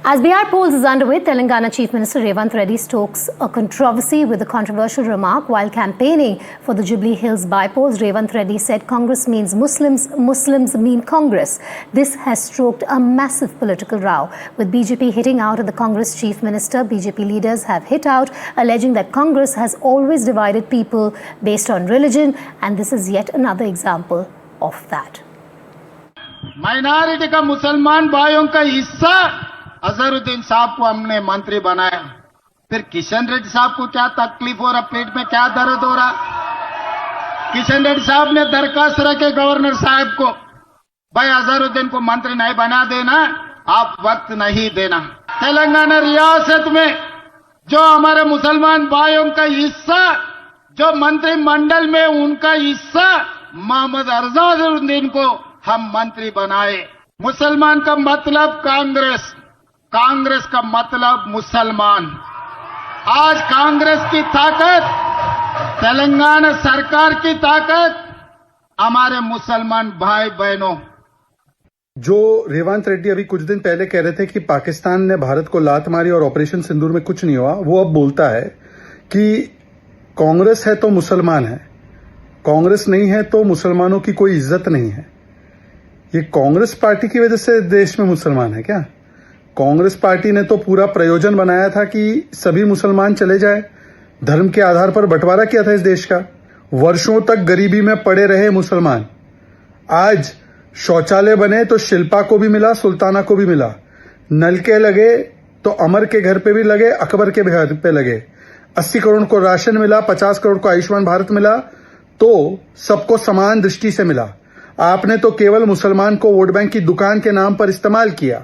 As BR polls is underway, Telangana Chief Minister Revanth Reddy stokes a controversy with a controversial remark while campaigning for the Jubilee Hills by-polls. Revanth Reddy said Congress means Muslims, Muslims mean Congress. This has stoked a massive political row, with BJP hitting out at the Congress Chief Minister. BJP leaders have hit out, alleging that Congress has always divided people based on religion, and this is yet another example of that. Minority का मुसलमान भाइयों का हिस्सा अजहरुद्दीन साहब को हमने मंत्री बनाया, फिर किशन रेड्डी साहब को क्या तकलीफ हो रहा, पेट में क्या दर्द हो रहा। किशन रेड्डी साहब ने दरखास्त रखे गवर्नर साहब को, भाई अजहरुद्दीन को मंत्री नहीं बना देना, आप वक्त नहीं देना। तेलंगाना रियासत में जो हमारे मुसलमान भाइयों का हिस्सा, जो मंत्रिमंडल में उनका हिस्सा, मोहम्मद अजहरुद्दीन को हम मंत्री बनाए। मुसलमान का मतलब कांग्रेस, कांग्रेस का मतलब मुसलमान। आज कांग्रेस की ताकत, तेलंगाना सरकार की ताकत, हमारे मुसलमान भाई बहनों। जो रेवंत रेड्डी अभी कुछ दिन पहले कह रहे थे कि पाकिस्तान ने भारत को लात मारी और ऑपरेशन सिंदूर में कुछ नहीं हुआ, वो अब बोलता है कि कांग्रेस है तो मुसलमान है, कांग्रेस नहीं है तो मुसलमानों की कोई इज्जत नहीं है। ये कांग्रेस पार्टी की वजह से देश में मुसलमान है क्या? कांग्रेस पार्टी ने तो पूरा प्रयोजन बनाया था कि सभी मुसलमान चले जाए, धर्म के आधार पर बंटवारा किया था इस देश का। वर्षों तक गरीबी में पड़े रहे मुसलमान, आज शौचालय बने तो शिल्पा को भी मिला, सुल्ताना को भी मिला, नलके लगे तो अमर के घर पे भी लगे, अकबर के घर पे लगे, 80 करोड़ को राशन मिला, 50 करोड़ को आयुष्मान भारत मिला, तो सबको समान दृष्टि से मिला। आपने तो केवल मुसलमान को वोट बैंक की दुकान के नाम पर इस्तेमाल किया।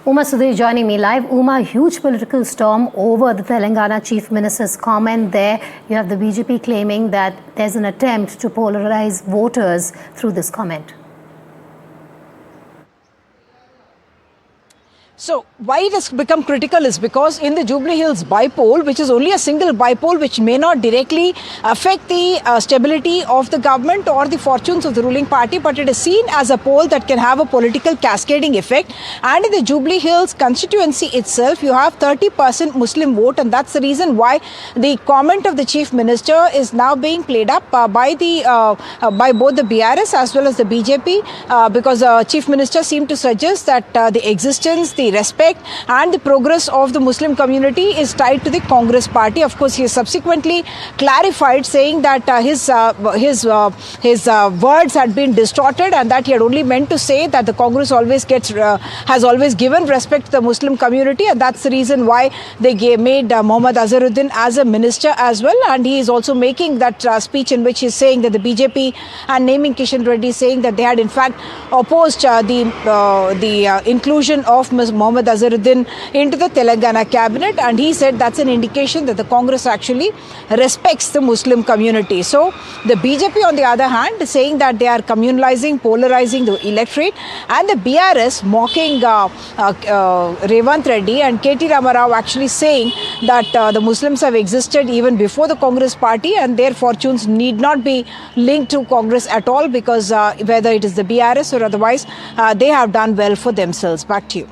Uma Sudhir joining me live. Uma, huge political storm over the Telangana Chief Minister's comment there. You have the BJP claiming that there's an attempt to polarize voters through this comment. So why it has become critical is because in the Jubilee Hills by-poll, which is only a single by-poll which may not directly affect the stability of the government or the fortunes of the ruling party, but it is seen as a poll that can have a political cascading effect. And in the Jubilee Hills constituency itself, you have 30% Muslim vote, and that's the reason why the comment of the Chief Minister is now being played up by both the BRS as well as the BJP, because Chief Minister seemed to suggest that the existence, the respect and the progress of the Muslim community is tied to the Congress party. Of course, he subsequently clarified, saying that his words had been distorted and that he had only meant to say that the Congress always has always given respect to the Muslim community, and that's the reason why they made Mohammad Azharuddin as a minister as well. And he is also making that speech in which he is saying that the BJP and naming Kishan Reddy, saying that they had in fact opposed the inclusion of Mohammad Azharuddin into the Telangana cabinet, and he said that's an indication that the Congress actually respects the Muslim community. So the BJP on the other hand is saying that they are communalizing, polarizing the electorate, and the BRS mocking Revanth Reddy and KT Ramarao actually saying that the Muslims have existed even before the Congress party and their fortunes need not be linked to Congress at all, because whether it is the BRS or otherwise, they have done well for themselves. Back to you.